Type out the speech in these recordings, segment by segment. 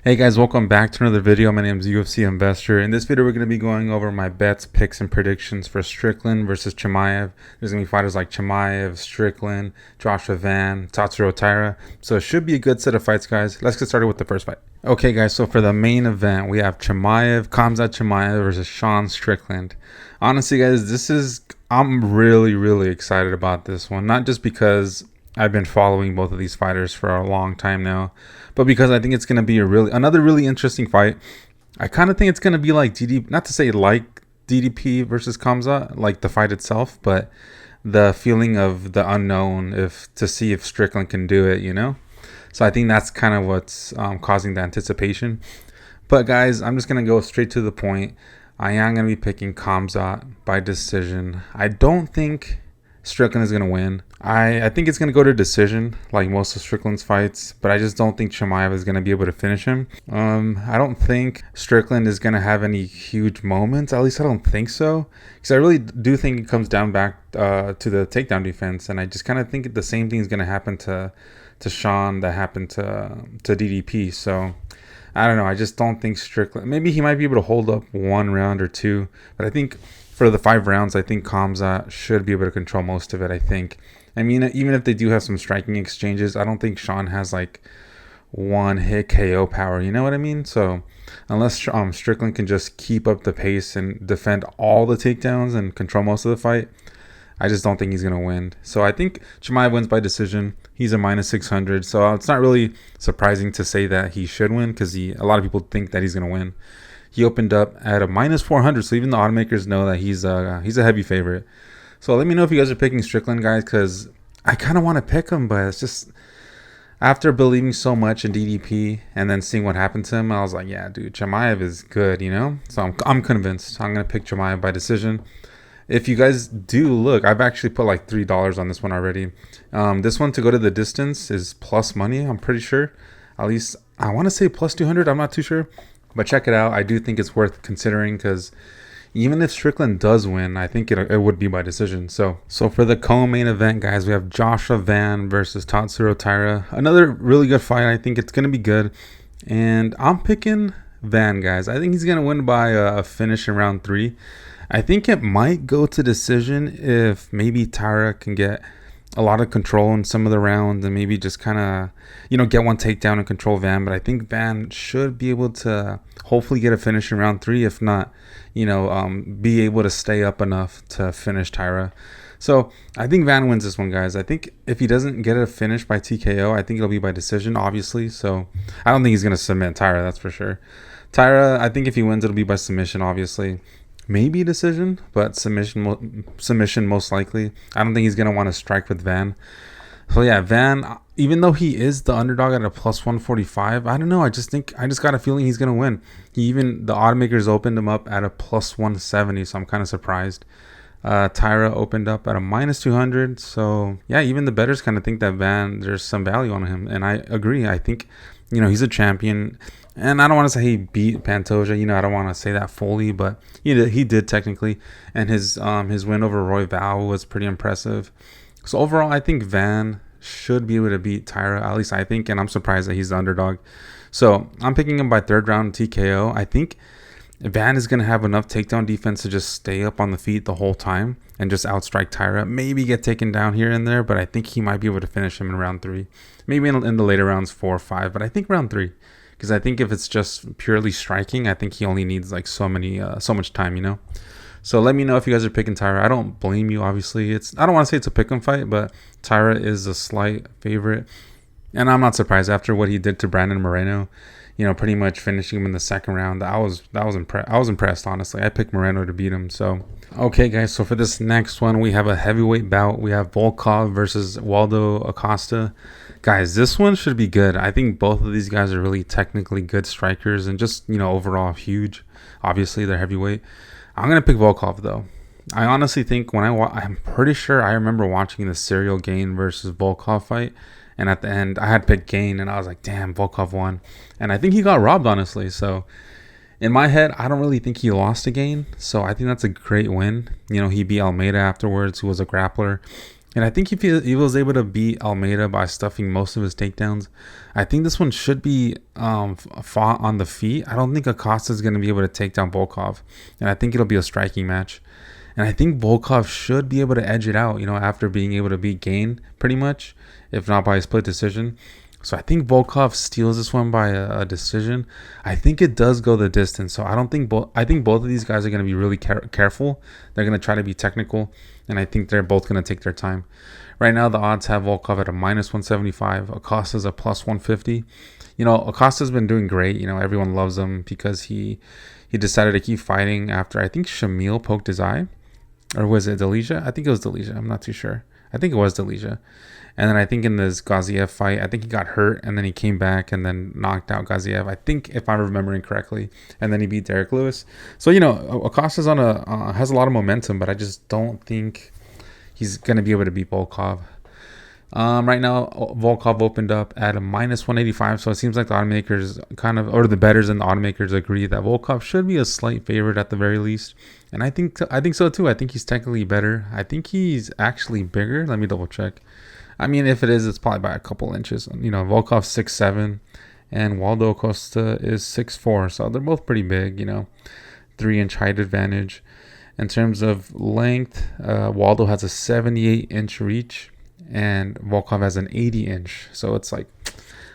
Hey guys, welcome back to another video. My name is UFC Investor. In this video, we're going to be going over my bets, picks, and predictions for Strickland versus Chimaev. There's going to be fighters like Chimaev, Strickland, JoshuaVan, TatsuroTaira. So it should be a good set of fights, guys. Let's get started with the first fight. Okay, guys, so for the main event, we have KhamzatChimaev versus Sean Strickland. Honestly, guys, I'm really excited about this one. Not just because I've been following both of these fighters for a long time now, but because I think it's going to be another really interesting fight. I kind of think it's going to be like not to say like DDP versus Khamzat, like the fight itself, but the feeling of the unknown, to see if Strickland can do it, you know? So I think that's kind of what's causing the anticipation. But guys, I'm just going to go straight to the point. I am going to be picking Khamzat by decision. I don't think Strickland is going to win. I think it's going to go to decision like most of Strickland's fights, but I just don't think Chimaev is going to be able to finish him. I don't think Strickland is going to have any huge moments. At least I don't think so, because I really do think it comes down back to the takedown defense, and I just kind of think the same thing is going to happen to Sean that happened to DDP. So I don't know. I just don't think Strickland. Maybe he might be able to hold up one round or two, but I think for the 5 rounds, I think Khamzat should be able to control most of it. I mean, even if they do have some striking exchanges, I don't think Sean has like one hit KO power. You know what I mean? So unless Strickland can just keep up the pace and defend all the takedowns and control most of the fight, I just don't think he's going to win. So I think Chimaev wins by decision. He's a -600. So it's not really surprising to say that he should win, because a lot of people think that he's going to win. He opened up at a -400, so even the oddmakers know that he's a heavy favorite. So let me know if you guys are picking Strickland, guys, because I kind of want to pick him, but it's just after believing so much in DDP and then seeing what happened to him, I was like, yeah, dude, Chimaev is good, you know? So I'm convinced. I'm going to pick Chimaev by decision. If you guys do look, I've actually put like $3 on this one already. This one to go to the distance is plus money, I'm pretty sure. At least I want to say plus 200. I'm not too sure. But check it out. I do think it's worth considering, because even if Strickland does win, I think it would be by decision. So for the co-main event, guys, we have JoshuaVan versus TatsuroTaira. Another really good fight. I think it's going to be good. And I'm picking Van, guys. I think he's going to win by a finish in round 3. I think it might go to decision if maybe Taira can get a lot of control in some of the rounds and maybe just kind of, get one takedown and control Van. But I think Van should be able to hopefully get a finish in round 3. If not, be able to stay up enough to finish Taira. So I think Van wins this one, guys. I think if he doesn't get a finish by TKO, I think it'll be by decision, obviously. So I don't think he's going to submit Taira, that's for sure. Taira, I think if he wins, it'll be by submission, obviously. Maybe decision, but submission most likely. I don't think he's going to want to strike with Van. So yeah, Van, even though he is the underdog at a plus 145, I don't know. I just got a feeling he's going to win. The oddmakers opened him up at a plus 170, so I'm kind of surprised. Taira opened up at a -200. So yeah, even the bettors kind of think that Van, there's some value on him. And I agree. I think, he's a champion. And I don't want to say he beat Pantoja. I don't want to say that fully, but he did technically. And his win over Roy Val was pretty impressive. So overall, I think Van should be able to beat Taira. At least I think, and I'm surprised that he's the underdog. So I'm picking him by 3rd round TKO. I think Van is going to have enough takedown defense to just stay up on the feet the whole time and just outstrike Taira. Maybe get taken down here and there, but I think he might be able to finish him in round 3. Maybe in the later rounds 4 or 5, but I think round 3. Because I think if it's just purely striking, I think he only needs like so much time, So let me know if you guys are picking Taira. I don't blame you, obviously. I don't want to say it's a pick'em fight, but Taira is a slight favorite. And I'm not surprised after what he did to Brandon Moreno, pretty much finishing him in the 2nd round. I was impressed, honestly. I picked Moreno to beat him. So okay, guys, so for this next one, we have a heavyweight bout. We have Volkov versus WaldoCortesAcosta. Guys, this one should be good. I think both of these guys are really technically good strikers and just, overall huge. Obviously, they're heavyweight. I'm going to pick Volkov, though. I honestly think I'm pretty sure I remember watching the Serial Gain versus Volkov fight. And at the end, I had picked Gain, and I was like, damn, Volkov won. And I think he got robbed, honestly. So in my head, I don't really think he lost a Gain. So I think that's a great win. He beat Almeida afterwards, who was a grappler. And I think if he was able to beat Almeida by stuffing most of his takedowns, I think this one should be fought on the feet. I don't think Acosta is going to be able to take down Volkov. And I think it'll be a striking match. And I think Volkov should be able to edge it out, after being able to beat Gane pretty much, if not by a split decision. So I think Volkov steals this one by a decision. I think it does go the distance. So I think both of these guys are going to be really careful. They're going to try to be technical, and I think they're both going to take their time. Right now, the odds have Volkov at a -175. Acosta's a +150. Acosta's been doing great. Everyone loves him because he decided to keep fighting after, I think, Shamil poked his eye. Or was it Delija? I think it was Delija. I'm not too sure. I think it was Delija. And then I think in this Gaziev fight, I think he got hurt and then he came back and then knocked out Gaziev, I think, if I'm remembering correctly. And then he beat Derek Lewis. So, Acosta's on has a lot of momentum, but I just don't think he's going to be able to beat Volkov. Right now, Volkov opened up at a -185, so it seems like the automakers or the bettors and the automakers agree that Volkov should be a slight favorite at the very least. And I think so too. I think he's technically better. I think he's actually bigger. Let me double check. I mean, if it is, it's probably by a couple inches. Volkov's 6'7", and WaldoCortesAcosta is 6'4", so they're both pretty big. 3-inch height advantage. In terms of length, Waldo has a 78-inch reach, and Volkov has an 80-inch. So it's like,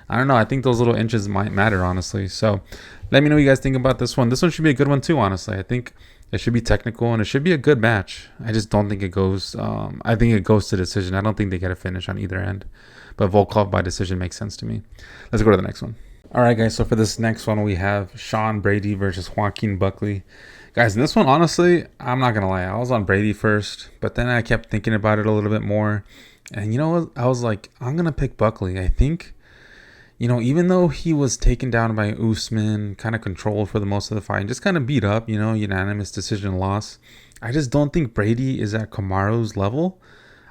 I don't know. I think those little inches might matter, honestly. So let me know what you guys think about this one. This one should be a good one too, honestly. I think it should be technical, and it should be a good match. I just don't think it goes. I think it goes to decision. I don't think they get a finish on either end. But Volkov by decision makes sense to me. Let's go to the next one. All right, guys. So for this next one, we have SeanBrady versus JoaquinBuckley. Guys, in this one, honestly, I'm not going to lie. I was on Brady first, but then I kept thinking about it a little bit more. And you know what? I was like, I'm going to pick Buckley. I think, even though he was taken down by Usman, kind of controlled for the most of the fight, and just kind of beat up, unanimous decision loss, I just don't think Brady is at Kamaru's level.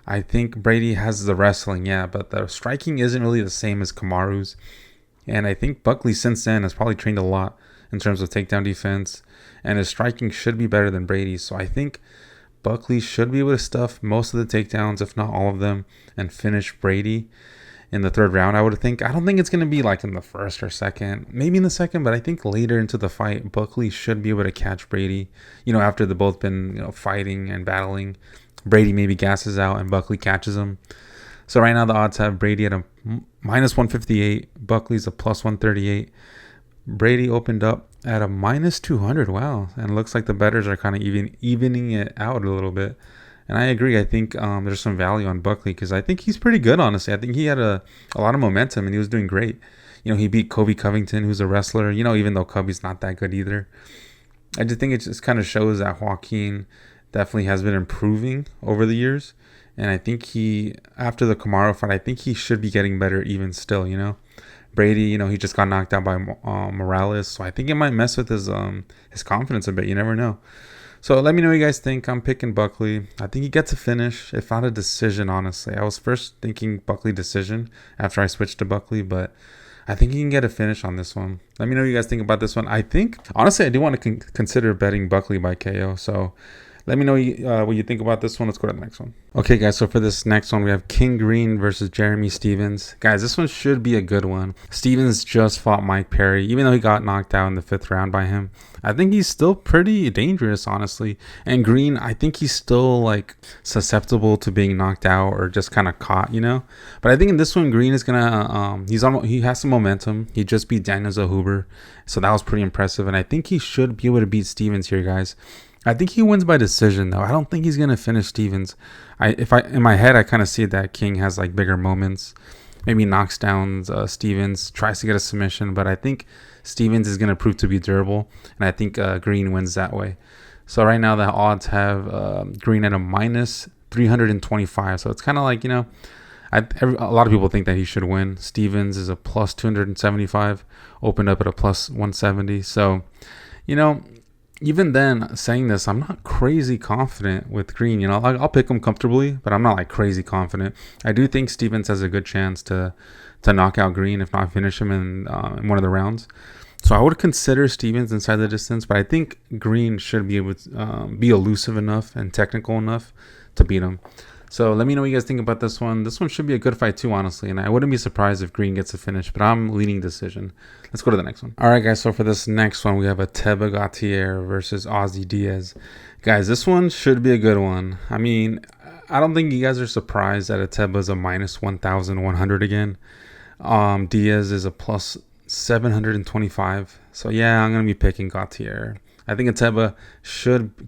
I think Brady has the wrestling, yeah, but the striking isn't really the same as Kamaru's. And I think Buckley since then has probably trained a lot in terms of takedown defense, and his striking should be better than Brady's. So I think Buckley should be able to stuff most of the takedowns, if not all of them, and finish Brady in the third round, I would think. I don't think it's going to be like in the first or second, maybe in the second, but I think later into the fight, Buckley should be able to catch Brady, after they've both been, fighting and battling. Brady maybe gasses out and Buckley catches him. So right now the odds have Brady at a -158, Buckley's a +138. Brady opened up at a -200. Wow. And it looks like the bettors are kind of evening it out a little bit. And I agree. I think there's some value on Buckley because I think he's pretty good, honestly. I think he had a lot of momentum and he was doing great. He beat Kobe Covington, who's a wrestler, even though Kobe's not that good either. I just think it just kind of shows that Joaquin definitely has been improving over the years. And I think after the Kamaru fight, I think he should be getting better even still, Brady, he just got knocked out by Morales. So I think it might mess with his confidence a bit. You never know. So let me know what you guys think. I'm picking Buckley. I think he gets a finish, if not a decision, honestly. I was first thinking Buckley decision after I switched to Buckley, but I think he can get a finish on this one. Let me know what you guys think about this one. I think, honestly, I do want to consider betting Buckley by KO. So let me know what you think about this one. Let's go to the next one. Okay, guys, so for this next one, we have KingGreen versus JeremyStephens. Guys, this one should be a good one. Stephens just fought Mike Perry, even though he got knocked out in the 5th round by him. I think he's still pretty dangerous, honestly. And Green, I think he's still, susceptible to being knocked out or just kind of caught, But I think in this one, Green is going to, he has some momentum. He just beat Daniel Zahuber, so that was pretty impressive. And I think he should be able to beat Stephens here, guys. I think he wins by decision, though. I don't think he's gonna finish Stephens. In my head, I kind of see that King has bigger moments. Maybe knocks down Stephens, tries to get a submission, but I think Stephens is gonna prove to be durable, and I think Green wins that way. So right now the odds have Green at a -325. So it's kind of a lot of people think that he should win. Stephens is a +275, opened up at a +170. So, even then, saying this, I'm not crazy confident with Green. I'll pick him comfortably, but I'm not crazy confident. I do think Stephens has a good chance to knock out Green, if not finish him in one of the rounds. So I would consider Stephens inside the distance, but I think Green should be able to be elusive enough and technical enough to beat him. So let me know what you guys think about this one. This one should be a good fight too, honestly. And I wouldn't be surprised if Green gets a finish, but I'm leaning decision. Let's go to the next one. All right, guys. So for this next one, we have AtebaGautier versus OzzyDiaz. Guys, this one should be a good one. I mean, I don't think you guys are surprised that Ateba's a minus 1,100 again. Diaz is a plus 725. So yeah, I'm gonna be picking Gautier. I think Ateba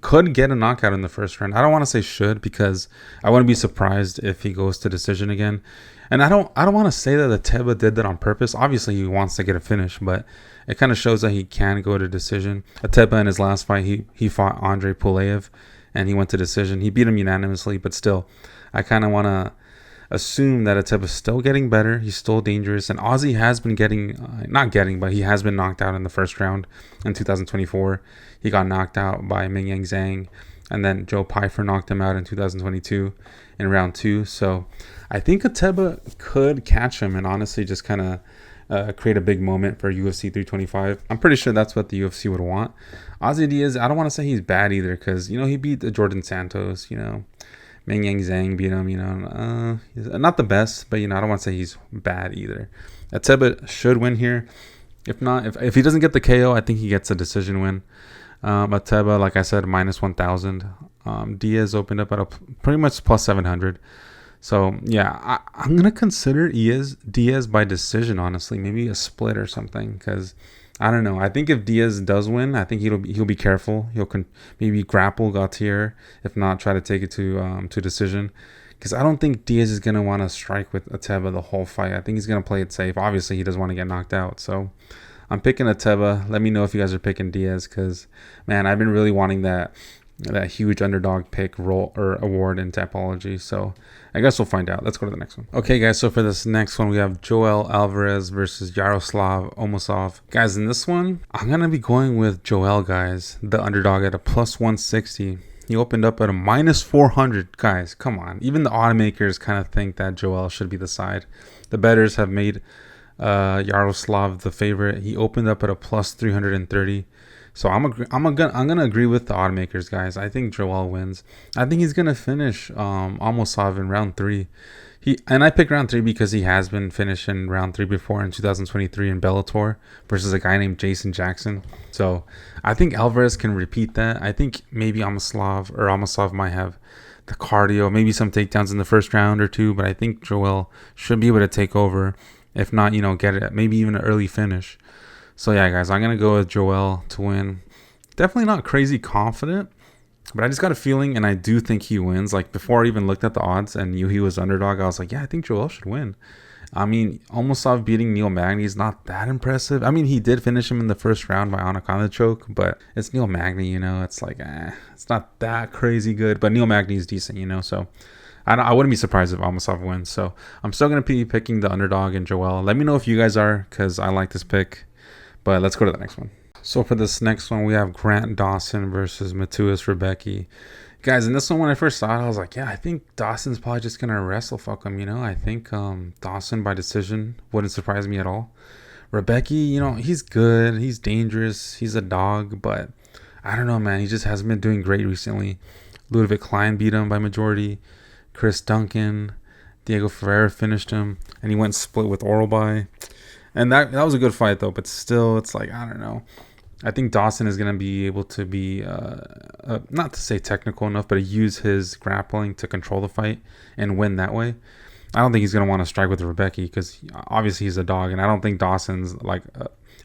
could get a knockout in the first round. I don't want to say should because I wouldn't be surprised if he goes to decision again. And I don't want to say that Ateba did that on purpose. Obviously, he wants to get a finish, but it kind of shows that he can go to decision. Ateba in his last fight, he fought Andre Pulev, and he went to decision. He beat him unanimously, but still, I kind of want to assume that Ateba's still getting better. He's still dangerous, and Ozzy has been but he has been knocked out in the first round in 2024. He got knocked out by Ming Yang Zhang, and then Joe Pyfer knocked him out in 2022 in round 2. So I think Ateba could catch him and honestly just kind of create a big moment for UFC 325. I'm pretty sure that's what the UFC would want. OzzyDiaz, I don't want to say he's bad either because, he beat the JordenSantos, Ming Yang Zhang beat him, he's not the best, but, I don't want to say he's bad either. Ateba should win here. If not, if he doesn't get the KO, I think he gets a decision win. Ateba, like I said, minus 1,000. Diaz opened up at a pretty much plus 700. So, yeah, I'm going to consider Diaz by decision, honestly. Maybe a split or something because, I don't know. I think if Diaz does win, I think he'll be careful. He'll maybe grapple Gautier. If not, try to take it to decision. Because I don't think Diaz is going to want to strike with Ateba the whole fight. I think he's going to play it safe. Obviously, he doesn't want to get knocked out. So, I'm picking Ateba. Let me know if you guys are picking Diaz because, man, I've been really wanting that huge underdog pick role or award in Tapology. So I guess we'll find out. Let's go to the next one. Okay, guys. So for this next one, we have JoelAlvarez versus YaroslavAmosov. Guys, in this one, I'm going to be going with Joel, guys. The underdog at a plus 160. He opened up at a minus 400. Guys, come on. Even the odd makers kind of think that Joel should be the side. The bettors have made Yaroslav the favorite. He opened up at a plus 330. So I'm gonna agree with the odd makers, guys. I think Joel wins. I think he's gonna finish Amosov in round 3. I picked round 3 because he has been finished in round 3 before in 2023 in Bellator versus a guy named Jason Jackson. So I think Alvarez can repeat that. I think maybe Amosov might have the cardio, maybe some takedowns in the first round or 2, but I think Joel should be able to take over. If not, get it, maybe even an early finish. So yeah, guys, I'm going to go with Joel to win. Definitely not crazy confident, but I just got a feeling, and I do think he wins. Like, before I even looked at the odds and knew he was underdog, I was like, yeah, I think Joel should win. I mean, Amosov beating Neil Magny is not that impressive. I mean, he did finish him in the first round by anaconda choke, but it's Neil Magny, it's like, it's not that crazy good. But Neil Magny is decent, so I wouldn't be surprised if Amosov wins. So I'm still going to be picking the underdog and Joel. Let me know if you guys are, because I like this pick. But let's go to the next one. So for this next one, we have GrantDawson versus MateuszRebecki. Guys, in this one, when I first saw it, I was like, yeah, I think Dawson's probably just going to wrestle fuck him, I think Dawson by decision wouldn't surprise me at all. Rebecki, he's good. He's dangerous. He's a dog. But I don't know, man. He just hasn't been doing great recently. Ludwig Klein beat him by majority. Chris Duncan. Diego Ferreira finished him. And he went split with Oralby. And that was a good fight, though. But still, it's like, I don't know. I think Dawson is going to be able to be, not to say technical enough, but use his grappling to control the fight and win that way. I don't think he's going to want to strike with Rebecki because obviously he's a dog. And I don't think Dawson's like,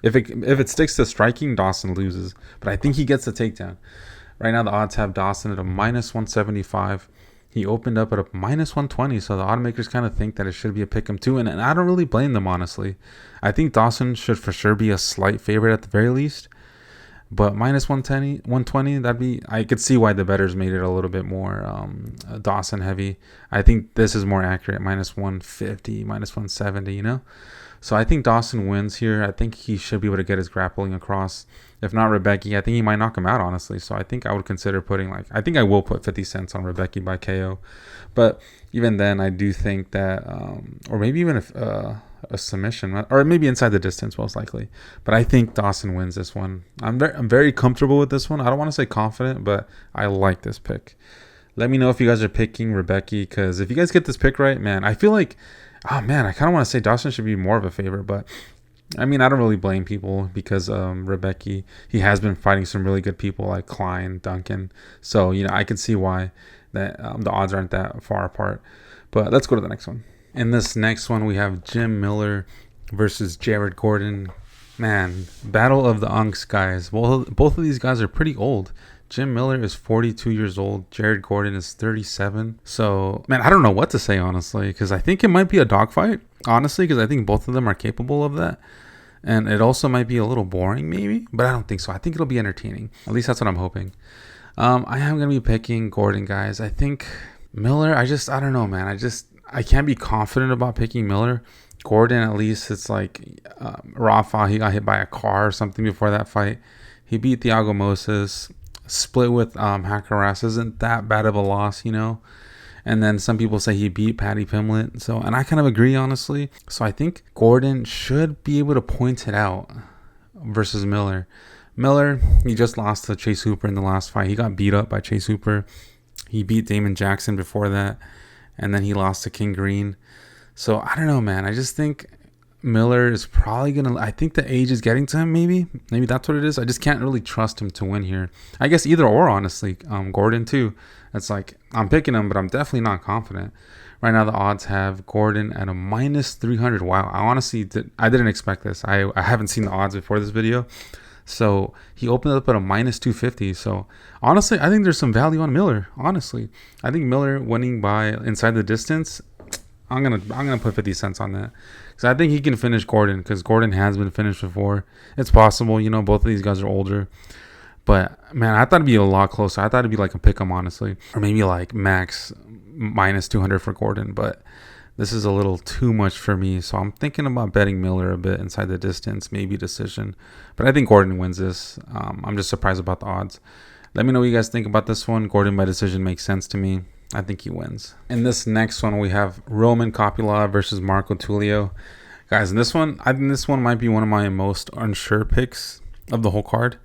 if it sticks to striking, Dawson loses. But I think he gets the takedown. Right now, the odds have Dawson at a minus 175. He opened up at a minus 120, so the oddmakers kind of think that it should be a pick'em too, and I don't really blame them, honestly. I think Dawson should for sure be a slight favorite at the very least, but minus 120, that'd be, I could see why the bettors made it a little bit more Dawson heavy. I think this is more accurate, minus 150, minus 170, So I think Dawson wins here. I think he should be able to get his grappling across. If not Rebecki, I think he might knock him out, honestly. So I think I would consider putting, I think I will put 50 cents on Rebecki by KO. But even then, I do think that, or maybe even a submission, or maybe inside the distance, most likely. But I think Dawson wins this one. I'm very comfortable with this one. I don't want to say confident, but I like this pick. Let me know if you guys are picking Rebecki, because if you guys get this pick right, man, I feel like, oh man, I kind of want to say Dawson should be more of a favorite, but I mean, I don't really blame people because Rebecki, he has been fighting some really good people like Klein, Duncan. So, I can see why that the odds aren't that far apart. But let's go to the next one. In this next one, we have JimMiller versus JaredGordon. Man, battle of the unks, guys. Both of these guys are pretty old. JimMiller is 42 years old. JaredGordon is 37. So, man, I don't know what to say, honestly, because I think it might be a dogfight, honestly, because I think both of them are capable of that. And it also might be a little boring, maybe, but I don't think so. I think it'll be entertaining. At least that's what I'm hoping. I am going to be picking Gordon, guys. I think Miller, I don't know, man. I can't be confident about picking Miller. Gordon, at least, it's like Rafa, he got hit by a car or something before that fight. He beat Thiago Moses. Split with Hakaras isn't that bad of a loss, And then some people say he beat Paddy Pimblett. So, and I kind of agree, honestly. So I think Gordon should be able to point it out versus Miller. Miller, he just lost to Chase Hooper in the last fight. He got beat up by Chase Hooper. He beat Damon Jackson before that. And then he lost to KingGreen. So I don't know, man. I just think Miller is probably going to... I think the age is getting to him, maybe. Maybe that's what it is. I just can't really trust him to win here. I guess either or, honestly. Gordon, too. It's like, I'm picking him, but I'm definitely not confident. Right now, the odds have Gordon at a minus 300. Wow. I honestly didn't expect this. I haven't seen the odds before this video. So, he opened up at a minus 250. So, honestly, I think there's some value on Miller. Honestly. I think Miller winning by inside the distance... I'm gonna put 50 cents on that, because I think he can finish Gordon, because Gordon has been finished before. It's possible, both of these guys are older, but man, I thought it'd be a lot closer. I thought it'd be like a pick'em, honestly, or maybe like max minus 200 for Gordon, but this is a little too much for me. So I'm thinking about betting Miller a bit inside the distance, maybe decision, but I think Gordon wins this. I'm just surprised about the odds. Let me know what you guys think about this one. Gordon by decision makes sense to me. I think he wins. In this next one, we have RomanKopylov versus MarcoTulio. Guys, in this one, I think this one might be one of my most unsure picks of the whole card.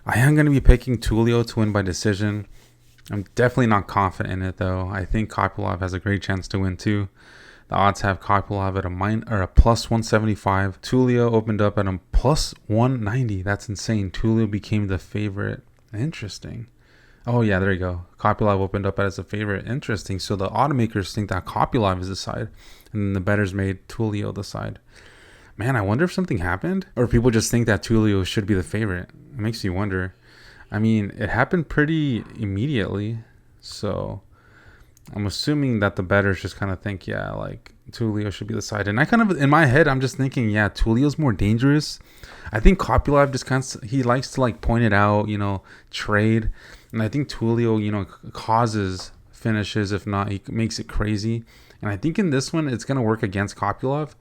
I am going to be picking Tulio to win by decision. I'm definitely not confident in it, though. I think Kopylov has a great chance to win, too. The odds have Kopylov at a plus 175. Tulio opened up at a plus 190. That's insane. Tulio became the favorite. Interesting. Oh, yeah, there you go. Kopylov opened up as a favorite. Interesting. So the automakers think that Kopylov is the side, and then the bettors made Tulio the side. Man, I wonder if something happened, or people just think that Tulio should be the favorite. It makes you wonder. I mean, it happened pretty immediately, so I'm assuming that the bettors just kind of think, yeah, like Tulio should be the side. And I kind of, in my head, I'm just thinking, yeah, Tulio's more dangerous. I think Kopylov just kind of, he likes to like point it out, trade. And I think Tulio, causes finishes. If not, he makes it crazy. And I think in this one, it's going to work against Kopylov.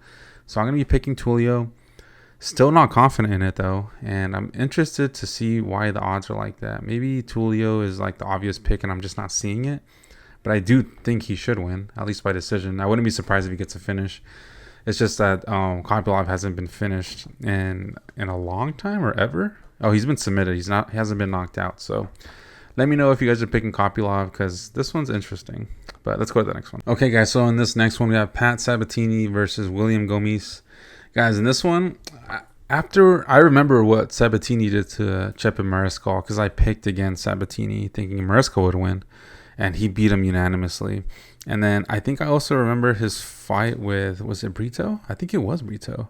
So I'm going to be picking Tulio. Still not confident in it, though. And I'm interested to see why the odds are like that. Maybe Tulio is like the obvious pick and I'm just not seeing it. But I do think he should win, at least by decision. I wouldn't be surprised if he gets a finish. It's just that Kopylov hasn't been finished in a long time or ever. Oh, he's been submitted. He hasn't been knocked out. So let me know if you guys are picking Kopylov, because this one's interesting. But let's go to the next one. Okay, guys. So in this next one, we have PatSabatini versus WilliamGomis. Guys, in this one, after I remember what Sabatini did to Chepe Mariscal, because I picked against Sabatini thinking Mariscal would win, and he beat him unanimously. And then I think I also remember his fight with, was it Brito? I think it was Brito,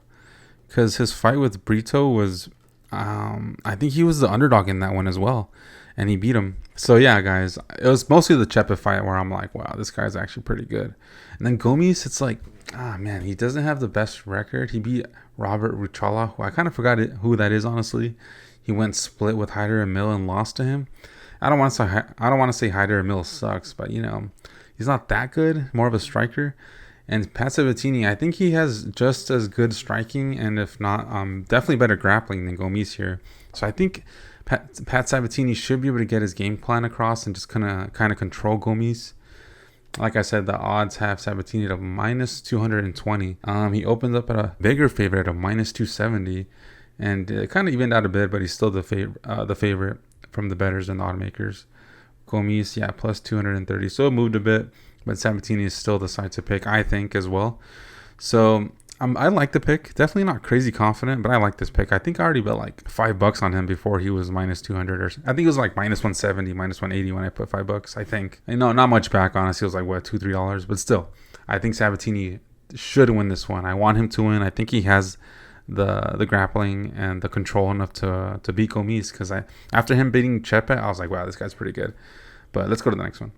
because his fight with Brito was, I think he was the underdog in that one as well, and he beat him. So yeah, guys, it was mostly the Chepe fight where I'm like, wow, this guy's actually pretty good. And then Gomis, it's like, man, he doesn't have the best record. He beat Robert Ruchala, who I kind of forgot who that is, honestly. He went split with Hyder Emil and lost to him. I don't want to say Hyder Emil sucks, but he's not that good. More of a striker. And PatSabatini, I think he has just as good striking, and if not, definitely better grappling than Gomis here. So I think PatSabatini should be able to get his game plan across and just kind of control Gomis. Like I said, the odds have Sabatini at a minus 220. He opened up at a bigger favorite at a minus 270, and it kind of evened out a bit, but he's still the favorite from the bettors and the automakers. Gomis, yeah, plus 230. So it moved a bit, but Sabatini is still the side to pick, I think, as well. So I like the pick. Definitely not crazy confident, but I like this pick. I think I already bet like $5 on him before he was minus 200, or I think it was like minus 170, minus 180 when I put $5. I think. No, not much back. Honestly, it was like what, $2-3, but still, I think Sabatini should win this one. I want him to win. I think he has the grappling and the control enough to beat Gomis, because after him beating Chepe, I was like, wow, this guy's pretty good. But let's go to the next one.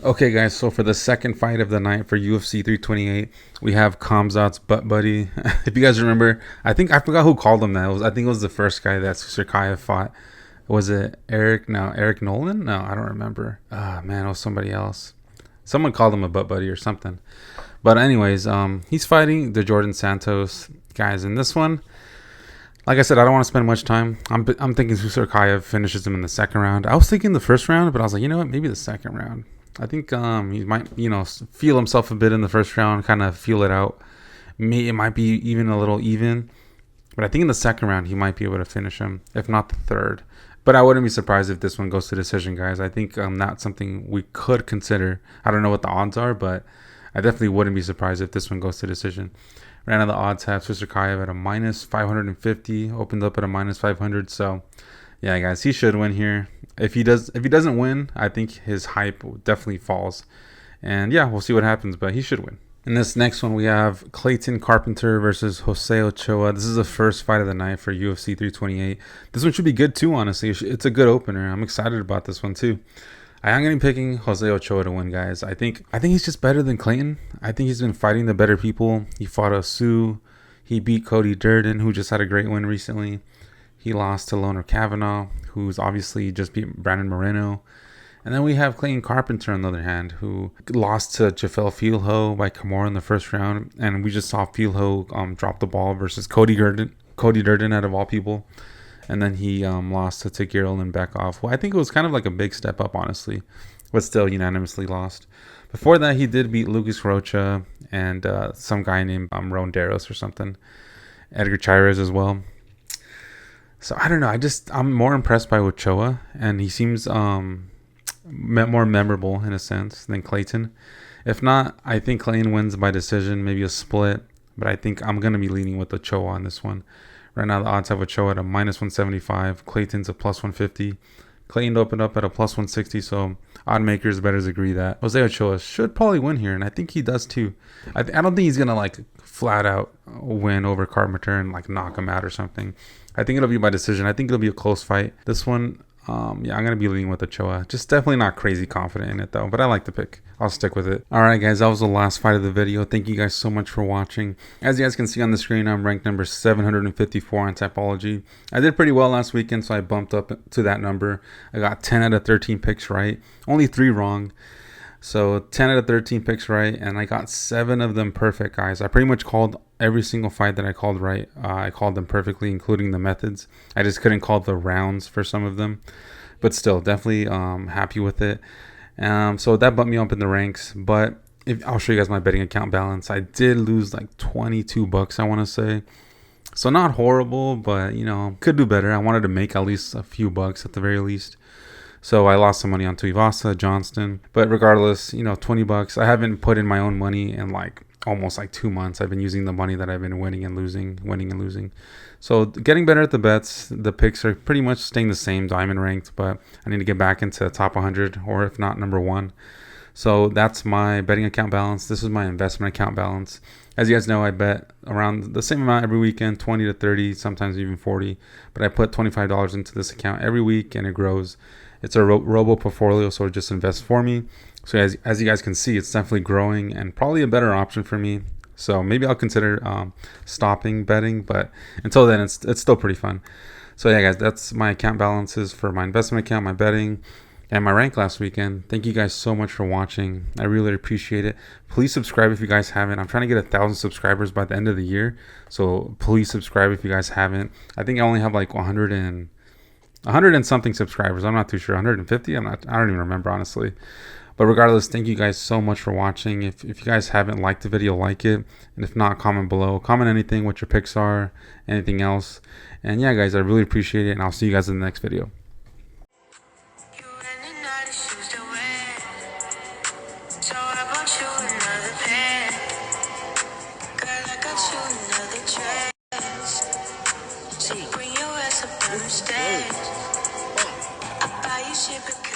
Okay, guys, so for the second fight of the night for UFC 328, we have Khamzat's butt buddy. If you guys remember, I forgot who called him that. I think it was the first guy that Susurkaev fought. Was it Eric Nolan? No, I don't remember. Man, it was somebody else. Someone called him a butt buddy or something. But anyways, he's fighting the JordenSantos guys in this one. Like I said, I don't want to spend much time. I'm thinking Susurkaev finishes him in the second round. I was thinking the first round, but I was like, you know what? Maybe the second round. I think he might, feel himself a bit in the first round, kind of feel it out. It might be even a little even. But I think in the second round, he might be able to finish him, if not the third. But I wouldn't be surprised if this one goes to decision, guys. I think that's something we could consider. I don't know what the odds are, but I definitely wouldn't be surprised if this one goes to decision. Right now, the odds have Susurkaev at a minus 550, opened up at a minus 500. So, yeah, guys, he should win here. If he doesn't win, I think his hype definitely falls. And yeah, we'll see what happens, but he should win. In this next one, we have ClaytonCarpenter versus Jose Ochoa. This is the first fight of the night for UFC 328. This one should be good too, honestly. It's a good opener. I'm excited about this one too. I'm going to be picking Jose Ochoa to win, guys. I think he's just better than Clayton. I think he's been fighting the better people. He fought Osu. He beat Cody Durden, who just had a great win recently. He lost to Loner Kavanaugh, who's obviously just beat Brandon Moreno. And then we have ClaytonCarpenter on the other hand, who lost to Jafel Fieldho by Kimura in the first round. And we just saw Fieldho drop the ball versus Cody Durden out of all people. And then he lost to Tagiril and Bekov. Well, I think it was kind of like a big step up, honestly. But still unanimously lost. Before that, he did beat Lucas Rocha and some guy named Ronderos or something. Edgar Chairez as well. So I don't know. I'm more impressed by Ochoa, and he seems more memorable in a sense than Clayton. If not, I think Clayton wins by decision, maybe a split. But I think I'm going to be leaning with Ochoa on this one. Right now, the odds have Ochoa at a minus 175. Clayton's a plus 150. Clayton opened up at a plus 160, so odd makers, bettors agree that Jose Ochoa should probably win here, and I think he does too. I don't think he's going to like flat out win over Carpenter and like knock him out or something. I think it'll be by decision. I think it'll be a close fight. This one, I'm going to be leaning with Ochoa. Just definitely not crazy confident in it though, but I like the pick. I'll stick with it. All right, guys, that was the last fight of the video. Thank you guys so much for watching. As you guys can see on the screen, I'm ranked number 754 on Tapology. I did pretty well last weekend, so I bumped up to that number. I got 10 out of 13 picks right, only 3 wrong. So 10 out of 13 picks right, and I got 7 of them perfect, guys. I pretty much called every single fight that I called right. I called them perfectly, including the methods. I just couldn't call the rounds for some of them. But still, definitely happy with it. So that bumped me up in the ranks. But I'll show you guys my betting account balance. I did lose like $22, I want to say. So not horrible, but, could do better. I wanted to make at least a few bucks at the very least. So I lost some money on Tuivasa, Johnston. But regardless, $20. I haven't put in my own money in like almost like 2 months. I've been using the money that I've been winning and losing. So getting better at the bets. The picks are pretty much staying the same, diamond ranked, but I need to get back into top 100 or if not number 1. So that's my betting account balance. This is my investment account balance. As you guys know, I bet around the same amount every weekend, 20 to 30, sometimes even 40. But I put $25 into this account every week and it grows. It's a robo portfolio, so it just invests for me. So as you guys can see, it's definitely growing and probably a better option for me. So maybe I'll consider stopping betting, but until then, it's still pretty fun. So yeah, guys, that's my account balances for my investment account, my betting, and my rank last weekend. Thank you guys so much for watching. I really appreciate it. Please subscribe if you guys haven't. I'm trying to get 1,000 subscribers by the end of the year. So please subscribe if you guys haven't. I think I only have like 100 and something subscribers. I'm not too sure. 150? I don't even remember, honestly. But regardless, thank you guys so much for watching. If you guys haven't liked the video, like it. And if not, comment below. Comment anything, what your picks are, anything else. And yeah, guys, I really appreciate it. And I'll see you guys in the next video. I buy you shit because